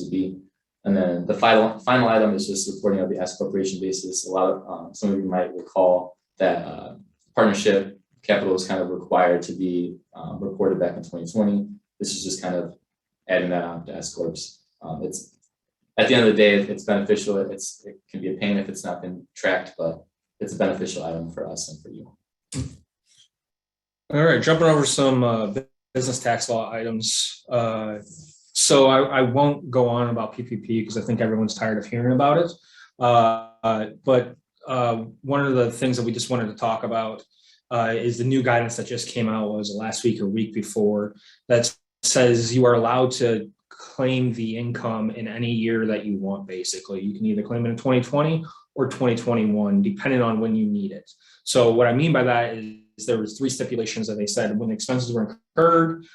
be. And then the final item is just reporting of the S corporation basis. A lot of some of you might recall that partnership capital was kind of required to be reported back in 2020. This is just kind of adding that on to S corps. It's at the end of the day, it's beneficial. It can be a pain if it's not been tracked, but it's a beneficial item for us and for you. All right, jumping over some business tax law items. So I won't go on about PPP because I think everyone's tired of hearing about it. But one of the things that we just wanted to talk about is the new guidance that just came out, was last week or week before, that says you are allowed to claim the income in any year that you want. Basically, you can either claim it in 2020 or 2021, depending on when you need it. So what I mean by that is there was 3 stipulations that they said: when the expenses were incurred,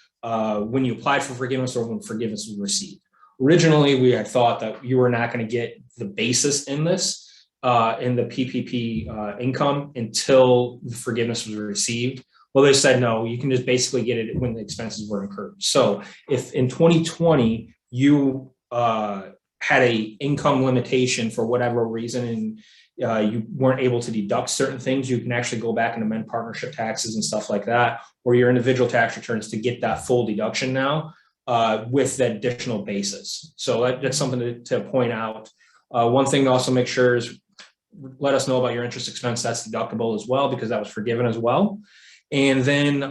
when you applied for forgiveness, or when forgiveness was received. Originally, we had thought that you were not going to get the basis in this, in the PPP income until the forgiveness was received. Well, they said, no, you can just basically get it when the expenses were incurred. So if in 2020 you had a income limitation for whatever reason, and you weren't able to deduct certain things, you can actually go back and amend partnership taxes and stuff like that, or your individual tax returns, to get that full deduction now with that additional basis. So that's something to point out. One thing to also make sure is let us know about your interest expense. That's deductible as well, because that was forgiven as well. And then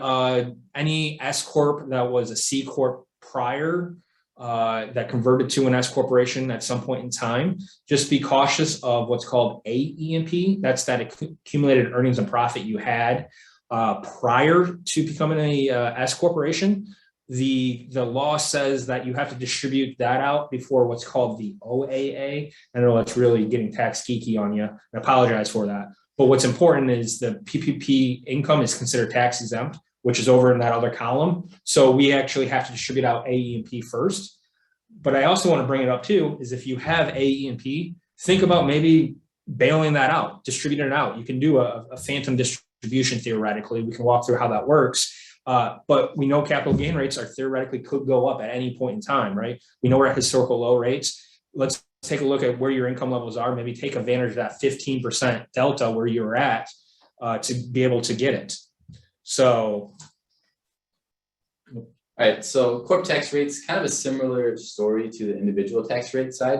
any S corp that was a C corp prior, that converted to an S corporation at some point in time, just be cautious of what's called AEMP. That's that accumulated earnings and profit you had prior to becoming a S corporation. The law says that you have to distribute that out before what's called the OAA. I know that's really getting tax geeky on you. I apologize for that. But what's important is the PPP income is considered tax exempt, which is over in that other column. So we actually have to distribute out AEMP first. But I also want to bring it up too, is if you have AEMP, think about maybe bailing that out, distributing it out. You can do a phantom distribution theoretically. We can walk through how that works. But we know capital gain rates are theoretically could go up at any point in time, right? We know we're at historical low rates. Let's take a look at where your income levels are, maybe take advantage of that 15% delta where you're at to be able to get it. So. All right, so corp tax rates, kind of a similar story to the individual tax rate side.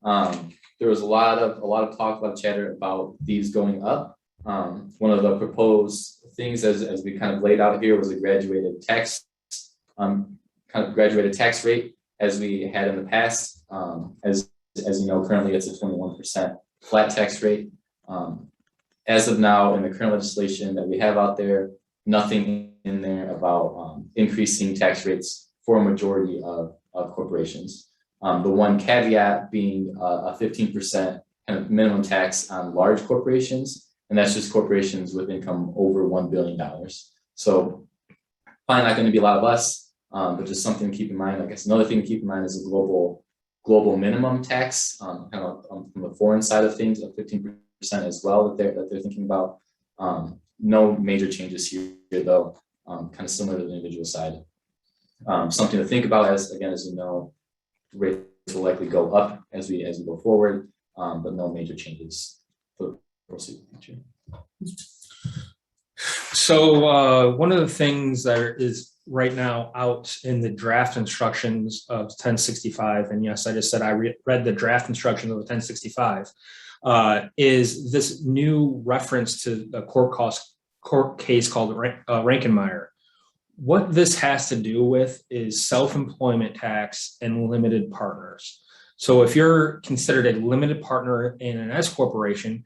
There was a lot of talk, a lot of chatter about these going up. One of the proposed things, as we kind of laid out here, was a graduated tax, graduated tax rate, as we had in the past. As you know, currently it's a 21% flat tax rate. As of now, in the current legislation that we have out there, nothing in there about increasing tax rates for a majority of corporations. The one caveat being a 15% kind of minimum tax on large corporations, and that's just corporations with income over $1 billion. So probably not going to be a lot less, but just something to keep in mind. I guess another thing to keep in mind is a global minimum tax, kind of from the foreign side of things, of 15% as well that they're thinking about. No major changes here though, kind of similar to the individual side. Something to think about, as you know, rates will likely go up as we go forward, but no major changes for the foreseeable future. So one of the things that is right now out in the draft instructions of 1065, and yes, I just said I read the draft instructions of 1065, is this new reference to a court case called Rankenmeyer. What this has to do with is self-employment tax and limited partners. So if you're considered a limited partner in an S corporation,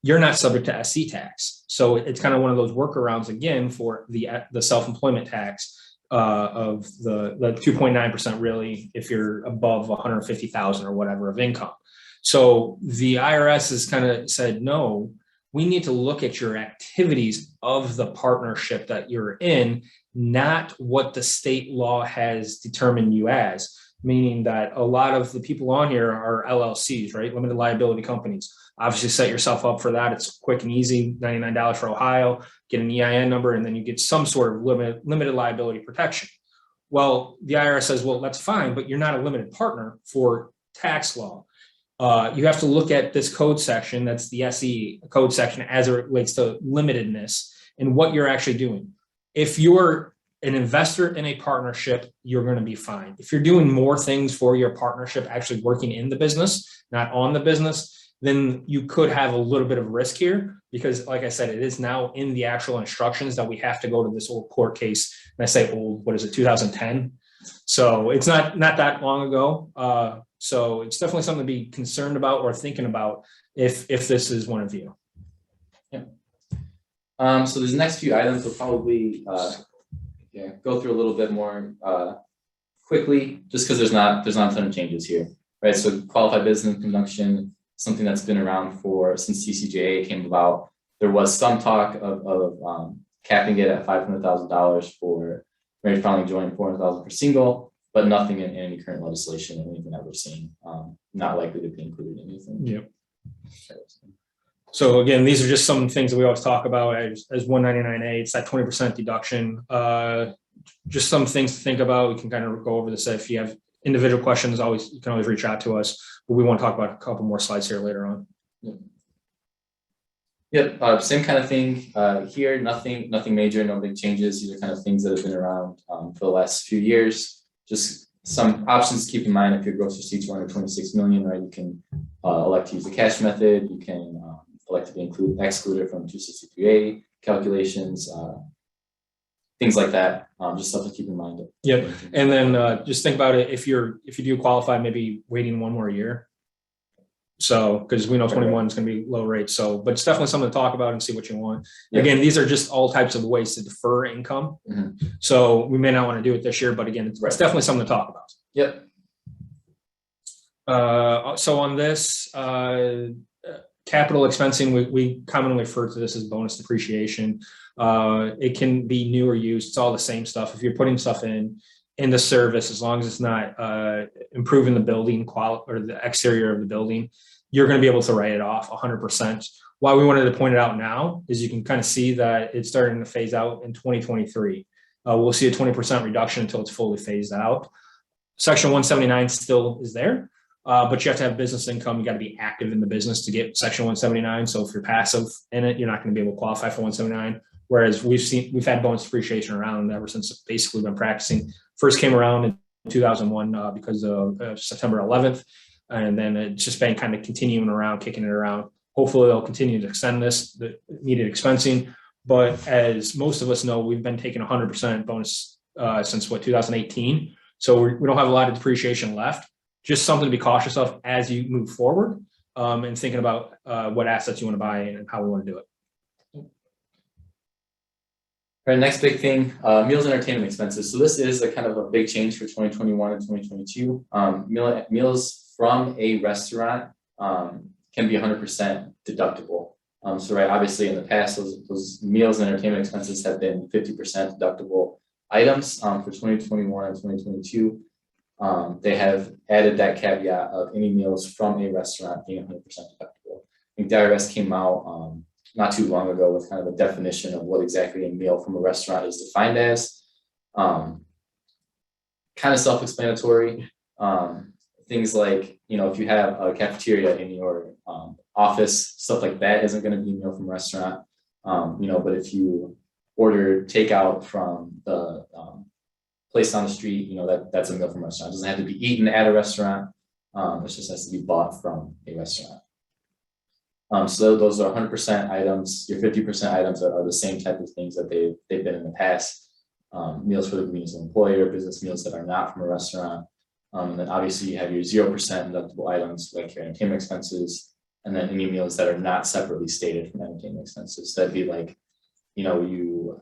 you're not subject to SC tax. So it's kind of one of those workarounds again for the self-employment tax of the 2.9% really if you're above 150,000 or whatever of income. So the IRS has kind of said, no, we need to look at your activities of the partnership that you're in, not what the state law has determined you as, meaning that a lot of the people on here are LLCs, right? Limited liability companies. Obviously set yourself up for that. It's quick and easy, $99 for Ohio, get an EIN number, and then you get some sort of limited liability protection. Well, the IRS says, well, that's fine, but you're not a limited partner for tax law. You have to look at this code section, that's the SE code section as it relates to limitedness and what you're actually doing. If you're an investor in a partnership, you're going to be fine. If you're doing more things for your partnership, actually working in the business, not on the business, then you could have a little bit of risk here because, like I said, it is now in the actual instructions that we have to go to this old court case. And I say old, what is it, 2010? So it's not that long ago. So it's definitely something to be concerned about or thinking about if this is one of you. Yeah. So these next few items will probably go through a little bit more quickly, just because there's not a ton of changes here, right? So qualified business conduction, something that's been around since TCJA came about. There was some talk of capping it at $500,000 for married filing joint, $400,000 for single, but nothing in any current legislation or anything that we're seeing. Not likely to be included in anything. Yep. So again, these are just some things that we always talk about as 199A. It's that 20% deduction. Just some things to think about. We can kind of go over this. If you have individual questions, you can always reach out to us. But we want to talk about a couple more slides here later on. Yep. Same kind of thing here. Nothing major. No big changes. These are kind of things that have been around for the last few years. Just some options to keep in mind if your gross receipts are under 26 million, right? You can elect to use the cash method. You can elect to be excluded from 263A calculations, things like that. Just stuff to keep in mind. Yep. And then just think about it. If you do qualify, maybe waiting one more year. So, because we know 21 is going to be low rate. So, but it's definitely something to talk about and see what you want. Yep. Again, these are just all types of ways to defer income. Mm-hmm. So we may not want to do it this year, but again, it's definitely something to talk about. Yep. So on this, capital expensing, we commonly refer to this as bonus depreciation. It can be new or used. It's all the same stuff. If you're putting stuff in the service, as long as it's not improving the building quality or the exterior of the building, you're going to be able to write it off 100%. Why we wanted to point it out now is you can kind of see that it's starting to phase out in 2023. We'll see a 20% reduction until it's fully phased out. Section 179 still is there. But you have to have business income. You got to be active in the business to get Section 179. So if you're passive in it, you're not going to be able to qualify for 179. Whereas we've had bonus depreciation around ever since basically been practicing. First came around in 2001 because of September 11th, and then it's just been kind of continuing around, kicking it around. Hopefully they'll continue to extend the needed expensing. But as most of us know, we've been taking 100% bonus since 2018. So we don't have a lot of depreciation left. Just something to be cautious of as you move forward and thinking about what assets you want to buy and how we want to do it. All right, next big thing, meals and entertainment expenses. So this is a kind of a big change for 2021 and 2022. Meals from a restaurant can be 100% deductible. So right, obviously in the past, those meals and entertainment expenses have been 50% deductible items. For 2021 and 2022, they have added that caveat of any meals from a restaurant being 100% deductible. I think the IRS came out not too long ago with kind of a definition of what exactly a meal from a restaurant is defined as. Kind of self-explanatory. Things like, if you have a cafeteria in your office, stuff like that isn't going to be a meal from a restaurant. But if you order takeout from the place on the street, that's a meal from a restaurant. It doesn't have to be eaten at a restaurant. It just has to be bought from a restaurant. So those are 100% items. Your 50% items are the same type of things that they've been in the past. Meals for the convenience of employer, business meals that are not from a restaurant. And then obviously you have your 0% deductible items like your entertainment expenses, and then any meals that are not separately stated from entertainment expenses. That'd be like, you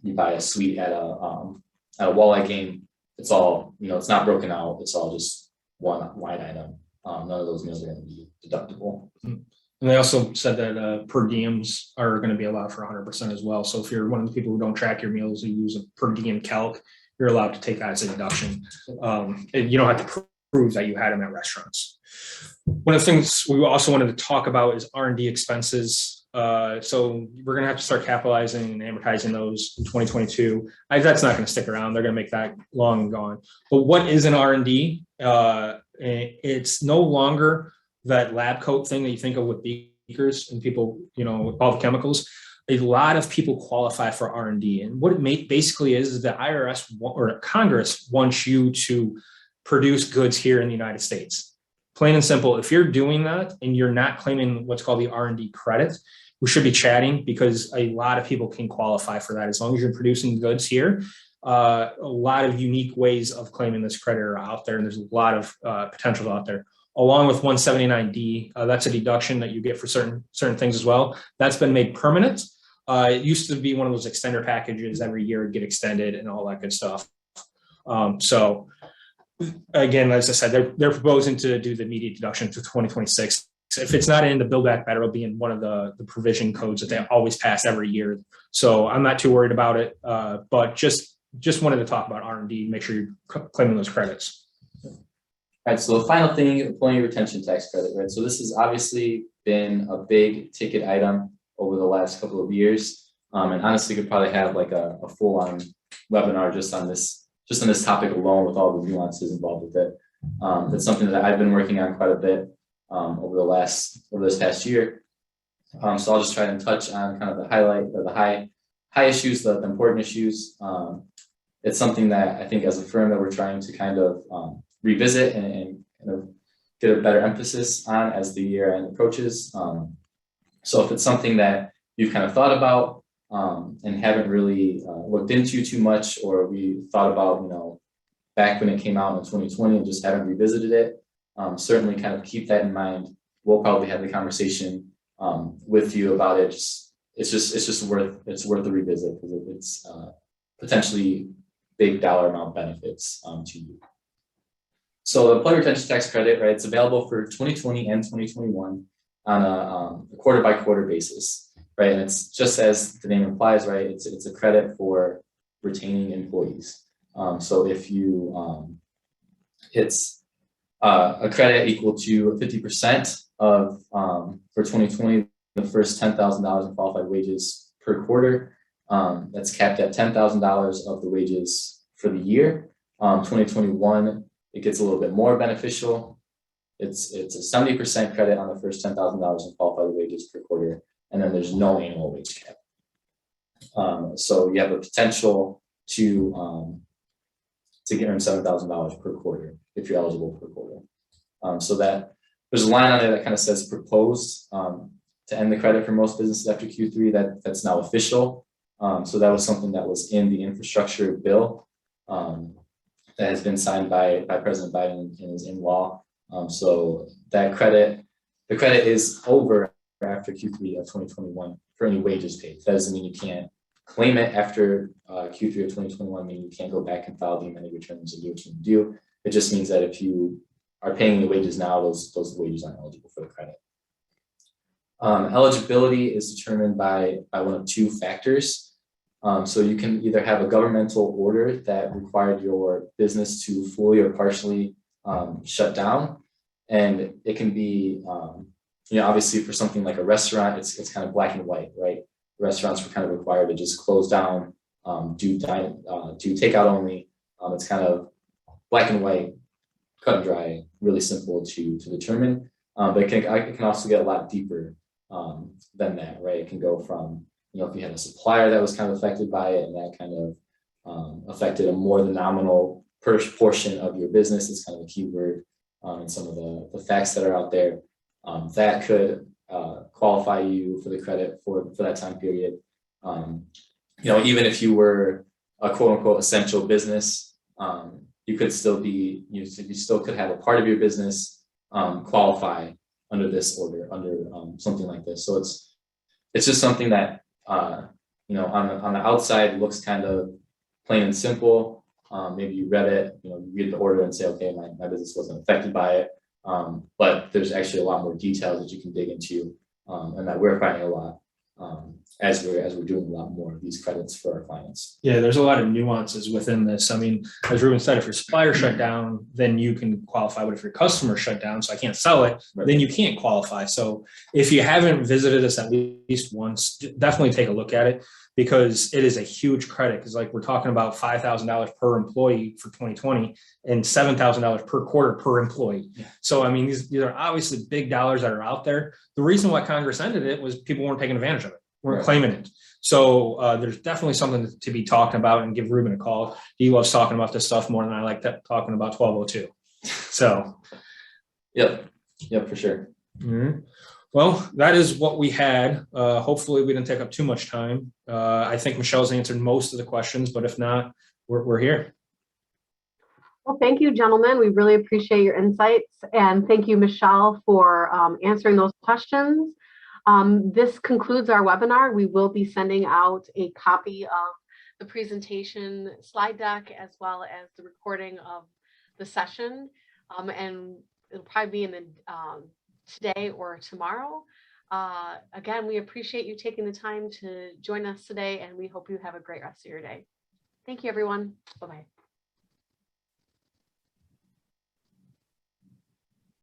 buy a suite at a walleye game. It's all, it's not broken out. It's all just one line item. None of those meals are going to be deductible. And they also said that per diems are going to be allowed for 100% as well. So if you're one of the people who don't track your meals, you use a per diem calc, you're allowed to take that as a deduction. And you don't have to prove that you had them at restaurants. One of the things we also wanted to talk about is R&D expenses. So we're going to have to start capitalizing and amortizing those in 2022. That's not going to stick around. They're going to make that long and gone. But what is an R&D? It's no longer that lab coat thing that you think of with beakers and people, all the chemicals. A lot of people qualify for R&D. And what it basically is the IRS or Congress wants you to produce goods here in the United States. Plain and simple, if you're doing that and you're not claiming what's called the R&D credit, we should be chatting because a lot of people can qualify for that as long as you're producing goods here. A lot of unique ways of claiming this credit are out there, and there's a lot of potential out there. Along with 179D, that's a deduction that you get for certain things as well. That's been made permanent. It used to be one of those extender packages every year would get extended and all that good stuff. So again, as I said, they're proposing to do the immediate deduction to 2026. If it's not in the Build Back Better, it'll be in one of the provision codes that they always pass every year. So I'm not too worried about it, but just wanted to talk about R&D, make sure you're claiming those credits. All right, so the final thing, employee retention tax credit, right? So this has obviously been a big ticket item over the last couple of years. And honestly, could probably have like a full-on webinar just on this topic alone with all the nuances involved with it. It's something that I've been working on quite a bit over this past year. So I'll just try and touch on kind of the highlight or the high issues, the important issues. It's something that I think as a firm that we're trying to kind of revisit and kind of get a better emphasis on as the year end approaches. So if it's something that you've kind of thought about and haven't really looked into too much, or we thought about, back when it came out in 2020 and just haven't revisited it, certainly kind of keep that in mind. We'll probably have the conversation with you about it. It's worth the revisit because it's potentially big dollar amount benefits to you. So the employee retention tax credit, right? It's available for 2020 and 2021 on a quarter by quarter basis, right? And it's just as the name implies, right? It's a credit for retaining employees. So if you it's a credit equal to 50% of for 2020, the first $10,000 in qualified wages per quarter. That's capped at $10,000 of the wages for the year. 2021. It gets a little bit more beneficial. It's a 70% credit on the first $10,000 in qualified wages per quarter, and then there's no annual wage cap. So you have a potential to get earn $7,000 per quarter if you're eligible per quarter. So that there's a line on there that kind of says proposed to end the credit for most businesses after Q3. That's now official. So that was something that was in the infrastructure bill. That has been signed by President Biden and is in law. So that the credit is over after Q3 of 2021 for any wages paid. That doesn't mean you can't claim it after Q3 of 2021, meaning you can't go back and file the amended returns and do what you can do. It just means that if you are paying the wages now, those wages aren't eligible for the credit. Eligibility is determined by one of two factors. So you can either have a governmental order that required your business to fully or partially shut down, and it can be, obviously for something like a restaurant, it's kind of black and white, right? Restaurants were kind of required to just close down, do takeout only. It's kind of black and white, cut and dry, really simple to determine. But it can also get a lot deeper than that, right? It can go from if you had a supplier that was kind of affected by it and that kind of affected a more than nominal portion of your business is kind of a keyword in some of the facts that are out there. That could qualify you for the credit for that time period. Even if you were a quote unquote essential business, you could still be, you still could have a part of your business qualify under this order, under something like this. So it's just something that on the outside looks kind of plain and simple. Maybe you read it, you read the order and say, okay, my business wasn't affected by it. But there's actually a lot more details that you can dig into, and that we're finding a lot as we're doing a lot more of these credits for our clients. Yeah, there's a lot of nuances within this. I mean, as Ruben said, if your supplier shut down, then you can qualify. But if your customer shut down, so I can't sell it, Right. then you can't qualify. So if you haven't visited us at least once, definitely take a look at it, because it is a huge credit. Because like we're talking about $5,000 per employee for 2020 and $7,000 per quarter per employee. Yeah. So I mean, these are obviously big dollars that are out there. The reason why Congress ended it was people weren't taking advantage of it, weren't Right. claiming it. So there's definitely something to be talking about, and give Ruben a call. He loves talking about this stuff more than I like talking about 1202. So. Yep, for sure. Mm-hmm. Well, that is what we had. Hopefully we didn't take up too much time. I think Michelle's answered most of the questions, but if not, we're here. Well, thank you, gentlemen. We really appreciate your insights. And thank you, Michelle, for answering those questions. This concludes our webinar. We will be sending out a copy of the presentation slide deck as well as the recording of the session. And it'll probably be in the today or tomorrow. Again, we appreciate you taking the time to join us today, and we hope you have a great rest of your day. Thank you, everyone. Bye-bye.